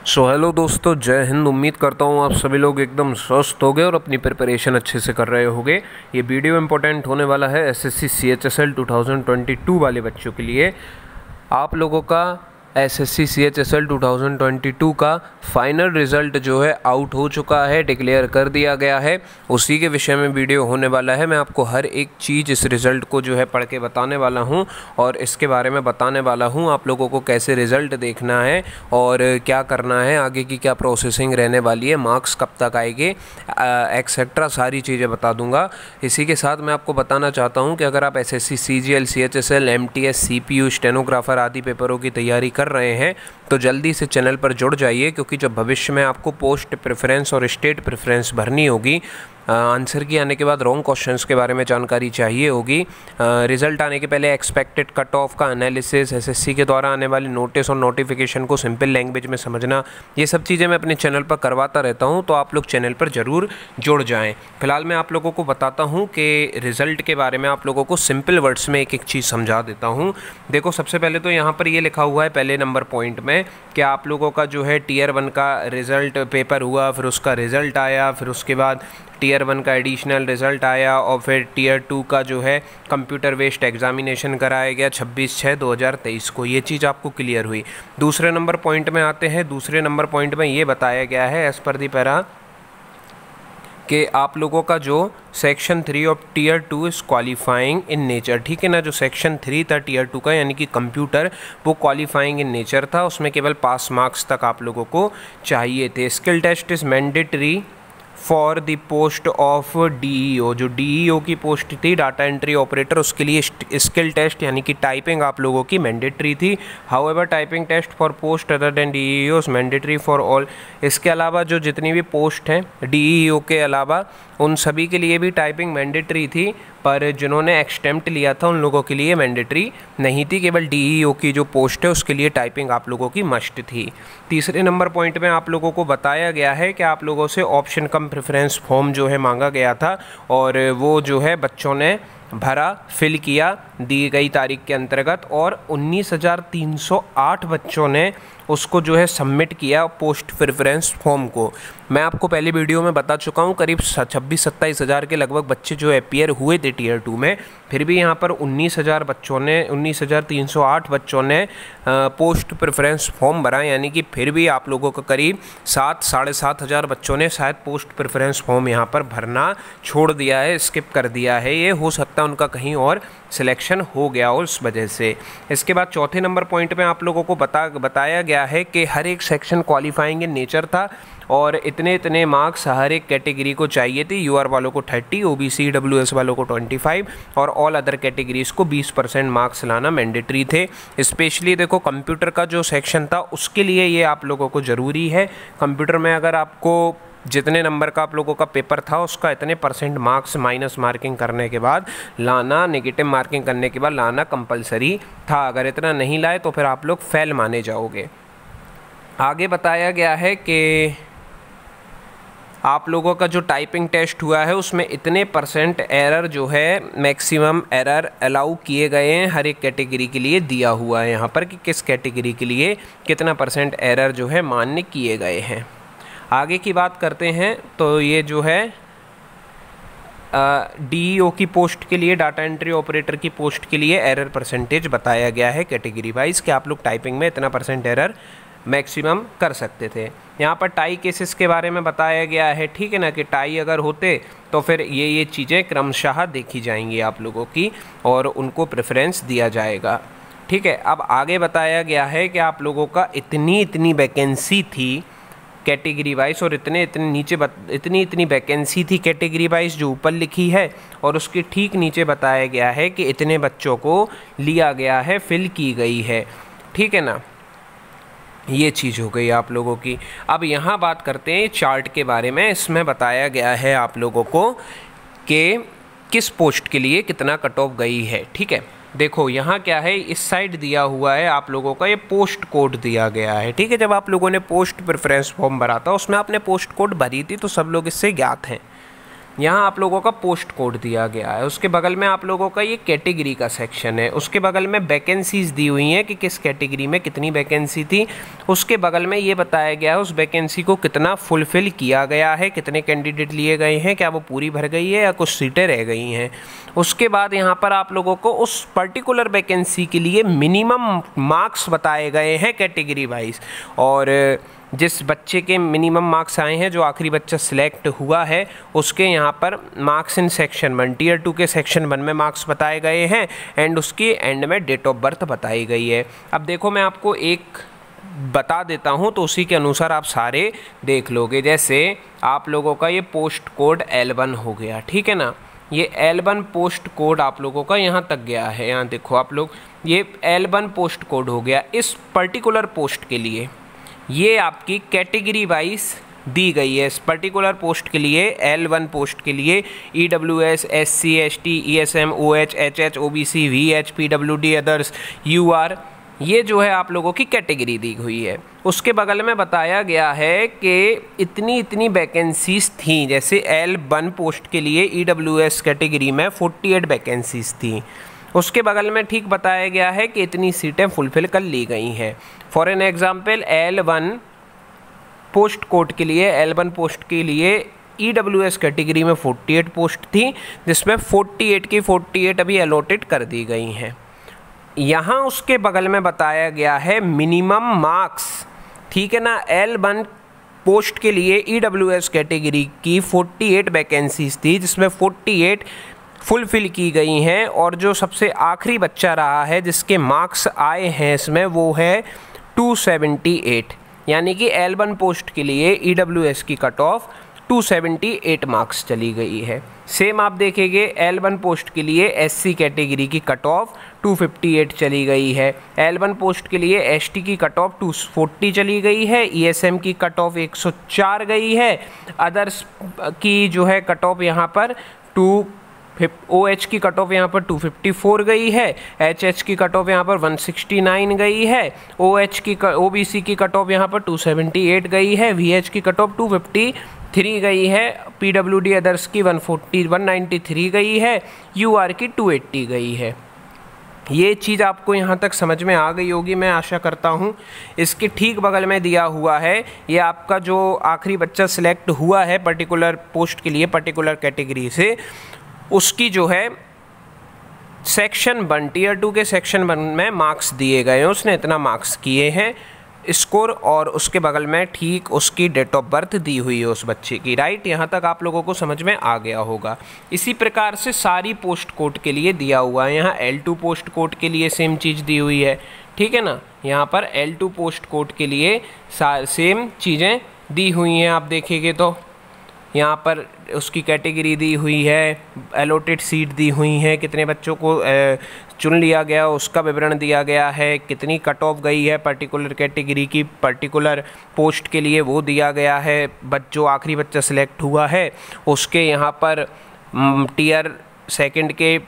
Hello दोस्तों, जय हिंद। उम्मीद करता हूँ आप सभी लोग एकदम स्वस्थ होंगे और अपनी प्रिपरेशन अच्छे से कर रहे होंगे। ये वीडियो इंपॉर्टेंट होने वाला है एसएससी सीएचएसएल 2022 वाले बच्चों के लिए। आप लोगों का एसएससी सीएचएसएल 2022 का फाइनल रिज़ल्ट जो है आउट हो चुका है, डिक्लेयर कर दिया गया है। उसी के विषय में वीडियो होने वाला है। मैं आपको हर एक चीज़ इस रिज़ल्ट को जो है पढ़ के बताने वाला हूं और इसके बारे में बताने वाला हूं आप लोगों को कैसे रिज़ल्ट देखना है और क्या करना है, आगे की क्या प्रोसेसिंग रहने वाली है, मार्क्स कब तक आएंगे, एक्सेट्रा सारी चीज़ें बता दूंगा। इसी के साथ मैं आपको बताना चाहता हूँ कि अगर आप SSC CGL, CHSL, MTS, CPU, stenographer आदि पेपरों की तैयारी कर रहे हैं तो जल्दी से चैनल पर जुड़ जाइए, क्योंकि जब भविष्य में आपको पोस्ट प्रेफरेंस और स्टेट प्रेफरेंस भरनी होगी, आंसर की आने के बाद रॉन्ग क्वेश्चंस के बारे में जानकारी चाहिए होगी, रिजल्ट आने के पहले एक्सपेक्टेड कट ऑफ का एनालिसिस, एसएससी के द्वारा आने वाले नोटिस और नोटिफिकेशन को सिंपल लैंग्वेज में समझना, ये सब चीज़ें मैं अपने चैनल पर करवाता रहता हूं, तो आप लोग चैनल पर ज़रूर जुड़ जाएं। फिलहाल मैं आप लोगों को बताता हूं कि रिज़ल्ट के बारे में आप लोगों को सिंपल वर्ड्स में एक एक चीज़ समझा देता हूँ। देखो, सबसे पहले तो यहाँ पर ये लिखा हुआ है पहले नंबर पॉइंट में कि आप लोगों का जो है टीयर 1 का रिज़ल्ट पेपर हुआ, फिर उसका रिज़ल्ट आया, फिर उसके बाद टीयर 1 का एडिशनल रिज़ल्ट आया और फिर टीयर 2 का जो है कंप्यूटर बेस्ड एग्जामिनेशन कराया गया 26/6/2023 को। ये चीज़ आपको क्लियर हुई। दूसरे नंबर पॉइंट में आते हैं। दूसरे नंबर पॉइंट में ये बताया गया है एज़ पर दी पैरा कि आप लोगों का जो section 3 of tier 2 is qualifying in nature. ठीक है ना, जो सेक्शन 3 था टीयर 2 का यानी कि कंप्यूटर, वो क्वालिफाइंग इन नेचर था। उसमें केवल पास मार्क्स तक आप लोगों को चाहिए थे। Skill test is mandatory for the post of DEO. जो डीईओ की पोस्ट थी, डाटा एंट्री ऑपरेटर, उसके लिए स्किल टेस्ट यानी कि टाइपिंग आप लोगों की मैंडेटरी थी। However typing test for post other than DEO is mandatory for all. इसके अलावा जो जितनी भी पोस्ट हैं डीईओ के अलावा, उन सभी के लिए भी टाइपिंग मैंडेटरी थी, पर जिन्होंने एक्सटेम्प्ट लिया था उन लोगों के लिए मैंडेटरी नहीं थी। केवल डीईओ की जो पोस्ट है उसके लिए टाइपिंग आप लोगों की मस्ट थी। तीसरे नंबर पॉइंट में आप लोगों को बताया गया है कि आप लोगों से ऑप्शन कम प्रेफरेंस फॉर्म जो है मांगा गया था और वो जो है बच्चों ने भरा, फिल किया दी गई तारीख के अंतर्गत, और 19,308 बच्चों ने उसको जो है सबमिट किया पोस्ट प्रेफरेंस फॉर्म को। मैं आपको पहले वीडियो में बता चुका हूँ, करीब 26-27 हज़ार के लगभग बच्चे जो अपीयर हुए थे टीयर 2 में। फिर भी यहाँ पर 19,308 बच्चों ने पोस्ट प्रेफरेंस फॉर्म भरा, यानी कि फिर भी आप लोगों का करीब 7-7.5 हज़ार बच्चों ने शायद पोस्ट प्रेफरेंस फॉर्म यहाँ पर भरना छोड़ दिया है, स्किप कर दिया है। ये हो सकता है उनका कहीं और सिलेक्शन हो गया हो उस वजह से। इसके बाद चौथे नंबर पॉइंट में आप लोगों को बताया गया है कि हर एक सेक्शन क्वालिफाइंग इन नेचर था और इतने इतने मार्क्स हर एक कैटेगरी को चाहिए थे। यूआर वालों को 30, ओबीसी डब्ल्यूएस वालों को 25 और ऑल अदर कैटेगरीज को 20% मार्क्स लाना मैंडेटरी थे। स्पेशली देखो, कंप्यूटर का जो सेक्शन था उसके लिए ये आप लोगों को ज़रूरी है। कंप्यूटर में अगर आपको जितने नंबर का आप लोगों का पेपर था उसका इतने % मार्क्स माइनस मार्किंग करने के बाद लाना, नेगेटिव मार्किंग करने के बाद लाना कंपलसरी था। अगर इतना नहीं लाए तो फिर आप लोग फेल माने जाओगे। आगे बताया गया है कि आप लोगों का जो टाइपिंग टेस्ट हुआ है उसमें इतने % एरर जो है, मैक्सिमम एरर अलाउ किए गए हैं, हर एक कैटेगरी के लिए दिया हुआ है यहाँ पर कि किस कैटेगरी के लिए कितना % एरर जो है मान्य किए गए हैं। आगे की बात करते हैं तो ये जो है डीईओ की पोस्ट के लिए, डाटा एंट्री ऑपरेटर की पोस्ट के लिए एरर % बताया गया है कैटेगरी वाइज कि आप लोग टाइपिंग में इतना % एरर मैक्सिमम कर सकते थे। यहाँ पर टाई केसेस के बारे में बताया गया है, ठीक है ना, कि टाई अगर होते तो फिर ये चीज़ें क्रमशः देखी जाएंगी आप लोगों की और उनको प्रेफरेंस दिया जाएगा। ठीक है, अब आगे बताया गया है कि आप लोगों का इतनी वैकेंसी थी कैटेगरी वाइज और इतनी वैकेंसी थी कैटेगरी वाइज जो ऊपर लिखी है, और उसके ठीक नीचे बताया गया है कि इतने बच्चों को लिया गया है, फिल की गई है। ठीक है ना, ये चीज़ हो गई आप लोगों की। अब यहाँ बात करते हैं चार्ट के बारे में। इसमें बताया गया है आप लोगों को कि किस पोस्ट के लिए कितना कट ऑफ गई है। ठीक है, देखो यहाँ क्या है, इस साइड दिया हुआ है आप लोगों का, ये पोस्ट कोड दिया गया है। ठीक है, जब आप लोगों ने पोस्ट प्रेफरेंस फॉर्म भरा था उसमें आपने पोस्ट कोड भरी थी तो सब लोग इससे ज्ञात हैं। यहाँ आप लोगों का पोस्ट कोड दिया गया है, उसके बगल में आप लोगों का ये कैटेगरी का सेक्शन है, उसके बगल में वैकेंसीज दी हुई हैं कि किस कैटेगरी में कितनी वैकेंसी थी, उसके बगल में ये बताया गया है उस वैकेंसी को कितना फुलफ़िल किया गया है, कितने कैंडिडेट लिए गए हैं, क्या वो पूरी भर गई है या कुछ सीटें रह गई हैं। उसके बाद यहाँ पर आप लोगों को उस पर्टिकुलर वैकेंसी के लिए मिनिमम मार्क्स बताए गए हैं कैटेगरी वाइज, और जिस बच्चे के मिनिमम मार्क्स आए हैं, जो आखिरी बच्चा सिलेक्ट हुआ है, उसके यहाँ पर मार्क्स इन सेक्शन 1 टियर 2 के सेक्शन 1 में मार्क्स बताए गए हैं एंड उसकी एंड में डेट ऑफ बर्थ बताई गई है। अब देखो मैं आपको एक बता देता हूँ तो उसी के अनुसार आप सारे देख लोगे। जैसे आप लोगों का ये पोस्ट कोड L1 हो गया, ठीक है ना, ये L1 पोस्ट कोड आप लोगों का यहाँ तक गया है। यहाँ देखो आप लोग, ये L1 पोस्ट कोड हो गया। इस पर्टिकुलर पोस्ट के लिए ये आपकी कैटेगरी वाइज दी गई है। इस पर्टिकुलर पोस्ट के लिए L1 पोस्ट के लिए EWS, SC, ST, ESM, OH, HH, OBC, VH, PWD, others, UR, ये जो है आप लोगों की कैटेगरी दी हुई है। उसके बगल में बताया गया है कि इतनी इतनी वैकेंसीज थी। जैसे L1 पोस्ट के लिए EWS कैटेगरी में 48 वैकेंसीज थी। उसके बगल में ठीक बताया गया है कि इतनी सीटें फुलफ़िल कर ली गई हैं। For an example L1 post code के लिए, L1 पोस्ट के लिए EWS कैटेगरी में 48 पोस्ट थी, जिसमें 48 की 48 अभी अलॉटेड कर दी गई हैं। यहाँ उसके बगल में बताया गया है मिनिमम मार्क्स, ठीक है ना। L1 पोस्ट के लिए EWS कैटेगरी की 48 वैकेंसीज थी, जिसमें 48 फुलफ़िल की गई हैं, और जो सबसे आखिरी बच्चा रहा है जिसके मार्क्स आए हैं इसमें, वो है 278, यानी कि L1 पोस्ट के लिए EWS की कट ऑफ 278 मार्क्स चली गई है। सेम आप देखेंगे L1 पोस्ट के लिए SC कैटेगरी की कट ऑफ 258 चली गई है। L1 पोस्ट के लिए ST की कट ऑफ 240 चली गई है। ESM की कट ऑफ 104 गई है। अदर्स की जो है कट ऑफ यहाँ पर OH की कट ऑफ यहाँ पर 254 गई है। HH की कट ऑफ यहाँ पर 169 गई है। OBC की कट ऑफ यहाँ पर 278 गई है। VH की कट ऑफ 253 गई है। PWD अदर्स की 193 गई है। UR की 280 गई है। ये चीज़ आपको यहाँ तक समझ में आ गई होगी, मैं आशा करता हूँ। इसके ठीक बगल में दिया हुआ है ये आपका जो आखिरी बच्चा सिलेक्ट हुआ है पर्टिकुलर पोस्ट के लिए, पर्टिकुलर कैटेगरी से, उसकी जो है सेक्शन 1 टियर 2 के सेक्शन 1 में मार्क्स दिए गए हैं, उसने इतना मार्क्स किए हैं स्कोर, और उसके बगल में ठीक उसकी डेट ऑफ बर्थ दी हुई है उस बच्चे की। राइट, यहाँ तक आप लोगों को समझ में आ गया होगा। इसी प्रकार से सारी पोस्ट कोड के लिए दिया हुआ है। यहाँ L2 पोस्ट कोड के लिए सेम चीज़ दी हुई है, ठीक है ना। यहाँ पर L2 पोस्ट कोड के लिए सेम चीज़ें दी हुई हैं। आप देखेंगे तो यहाँ पर उसकी कैटेगरी दी हुई है, अलॉटेड सीट दी हुई हैं, कितने बच्चों को चुन लिया गया उसका विवरण दिया गया है, कितनी कट ऑफ गई है पर्टिकुलर कैटेगरी की पर्टिकुलर पोस्ट के लिए वो दिया गया है। जो आखिरी बच्चा सिलेक्ट हुआ है उसके यहाँ पर टियर 2 के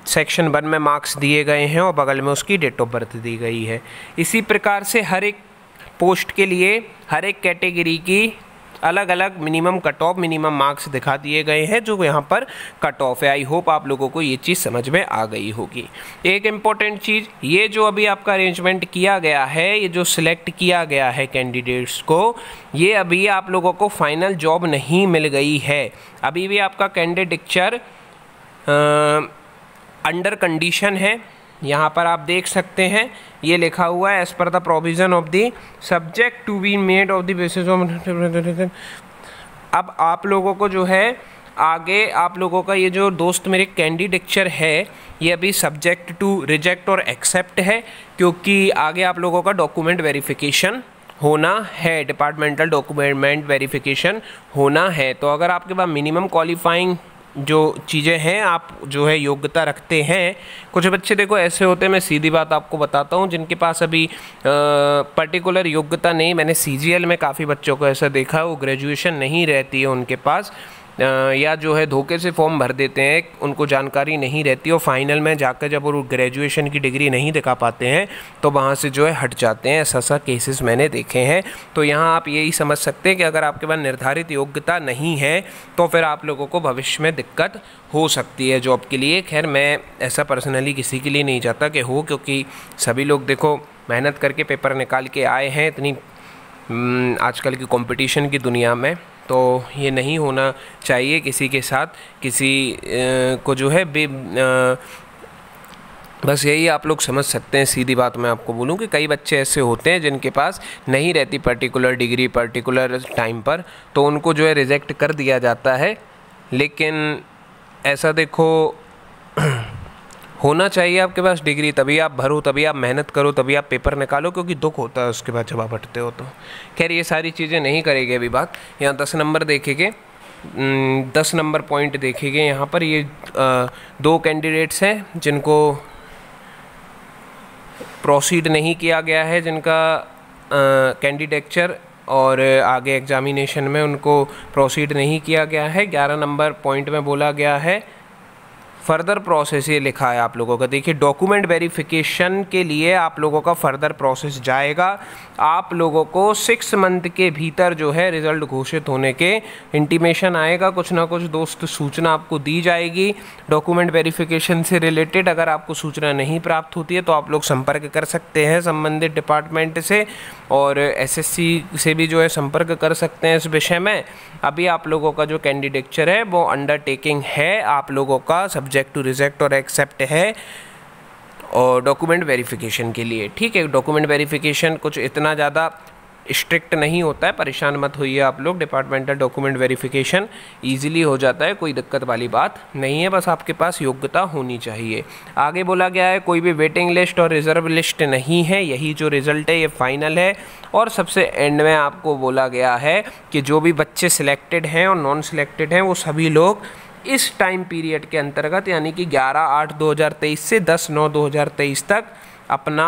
सेक्शन 1 में मार्क्स दिए गए हैं और बगल में उसकी डेट ऑफ बर्थ दी गई है। इसी प्रकार से हर एक पोस्ट के लिए, हर एक कैटेगरी की अलग अलग minimum cut off, minimum marks दिखा दिए गए हैं जो यहाँ पर कट ऑफ है। आई होप आप लोगों को ये चीज़ समझ में आ गई होगी। एक इम्पॉर्टेंट चीज़, ये जो अभी आपका अरेंजमेंट किया गया है, ये जो सिलेक्ट किया गया है कैंडिडेट्स को, ये अभी आप लोगों को फाइनल जॉब नहीं मिल गई है। अभी भी आपका कैंडिडेचर अंडर कंडीशन है। यहाँ पर आप देख सकते हैं ये लिखा हुआ है as per the provision of the subject to be made of the basis of. अब आप लोगों को जो है आगे, आप लोगों का ये जो दोस्त मेरे कैंडिडेचर है ये अभी सब्जेक्ट टू रिजेक्ट और एक्सेप्ट है, क्योंकि आगे आप लोगों का डॉक्यूमेंट वेरिफिकेशन होना है, डिपार्टमेंटल डॉक्यूमेंट वेरिफिकेशन होना है। तो अगर आपके पास मिनिमम क्वालिफाइंग जो चीज़ें हैं, आप जो है योग्यता रखते हैं, कुछ बच्चे देखो ऐसे होते हैं, मैं सीधी बात आपको बताता हूँ, जिनके पास अभी पर्टिकुलर योग्यता नहीं। मैंने CGL में काफ़ी बच्चों को ऐसा देखा, वो ग्रेजुएशन नहीं रहती है उनके पास, या जो है धोखे से फॉर्म भर देते हैं, उनको जानकारी नहीं रहती और फाइनल में जाकर जब वो ग्रेजुएशन की डिग्री नहीं दिखा पाते हैं तो वहाँ से जो है हट जाते हैं। ऐसा केसेस मैंने देखे हैं। तो यहाँ आप यही समझ सकते हैं कि अगर आपके पास निर्धारित योग्यता नहीं है तो फिर आप लोगों को भविष्य में दिक्कत हो सकती है जॉब के लिए। खैर मैं ऐसा पर्सनली किसी के लिए नहीं चाहता कि हो, क्योंकि सभी लोग देखो मेहनत करके पेपर निकाल के आए हैं इतनी आजकल की कंपटीशन की दुनिया में, तो ये नहीं होना चाहिए किसी के साथ, किसी को जो है बस यही आप लोग समझ सकते हैं। सीधी बात मैं आपको बोलूँ कि कई बच्चे ऐसे होते हैं जिनके पास नहीं रहती पर्टिकुलर डिग्री पर्टिकुलर टाइम पर, तो उनको जो है रिजेक्ट कर दिया जाता है। लेकिन ऐसा देखो होना चाहिए आपके पास डिग्री, तभी आप भरो, तभी आप मेहनत करो, तभी आप पेपर निकालो, क्योंकि दुख होता है उसके बाद जब आप हटते हो तो। खैर ये सारी चीज़ें नहीं करेंगे अभी बात। यहाँ 10 नंबर देखेंगे, 10 नंबर पॉइंट देखेंगे। यहाँ पर ये 2 कैंडिडेट्स हैं जिनको प्रोसीड नहीं किया गया है, जिनका कैंडिडेचर और आगे एग्जामिनेशन में उनको प्रोसीड नहीं किया गया है। 11 नंबर पॉइंट में बोला गया है फर्दर प्रोसेस, ये लिखा है आप लोगों का। देखिए डॉक्यूमेंट वेरिफिकेशन के लिए आप लोगों का फर्दर प्रोसेस जाएगा। आप लोगों को 6 मंथ के भीतर जो है रिज़ल्ट घोषित होने के इंटीमेशन आएगा, कुछ ना कुछ दोस्त सूचना आपको दी जाएगी डॉक्यूमेंट वेरिफिकेशन से रिलेटेड। अगर आपको सूचना नहीं प्राप्त होती है तो आप लोग संपर्क कर सकते हैं संबंधित डिपार्टमेंट से, और एसएससी से भी जो है संपर्क कर सकते हैं इस विषय में। अभी आप लोगों का जो कैंडिडेचर है वो अंडरटेकिंग है, आप लोगों का सब्जेक्ट टू रिजेक्ट और एक्सेप्ट है और डॉक्यूमेंट वेरिफिकेशन के लिए। ठीक है, डॉक्यूमेंट वेरिफिकेशन कुछ इतना ज़्यादा स्ट्रिक्ट नहीं होता है, परेशान मत होइए आप लोग। डिपार्टमेंटल डॉक्यूमेंट वेरिफिकेशन इजीली हो जाता है, कोई दिक्कत वाली बात नहीं है, बस आपके पास योग्यता होनी चाहिए। आगे बोला गया है कोई भी वेटिंग लिस्ट और रिजर्व लिस्ट नहीं है, यही जो रिज़ल्ट है ये फाइनल है। और सबसे एंड में आपको बोला गया है कि जो भी बच्चे सिलेक्टेड हैं और नॉन सिलेक्टेड हैं वो सभी लोग इस टाइम पीरियड के अंतर्गत यानी कि 11/8/2023 से 10/9/2023 तक अपना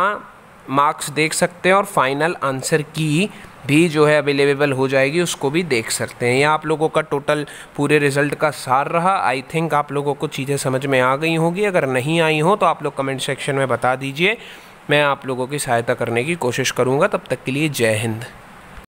मार्क्स देख सकते हैं और फाइनल आंसर की भी जो है अवेलेबल हो जाएगी, उसको भी देख सकते हैं। ये आप लोगों का टोटल पूरे रिज़ल्ट का सार रहा। आई थिंक आप लोगों को चीज़ें समझ में आ गई होंगी। अगर नहीं आई हो तो आप लोग कमेंट सेक्शन में बता दीजिए, मैं आप लोगों की सहायता करने की कोशिश करूँगा। तब तक के लिए जय हिंद।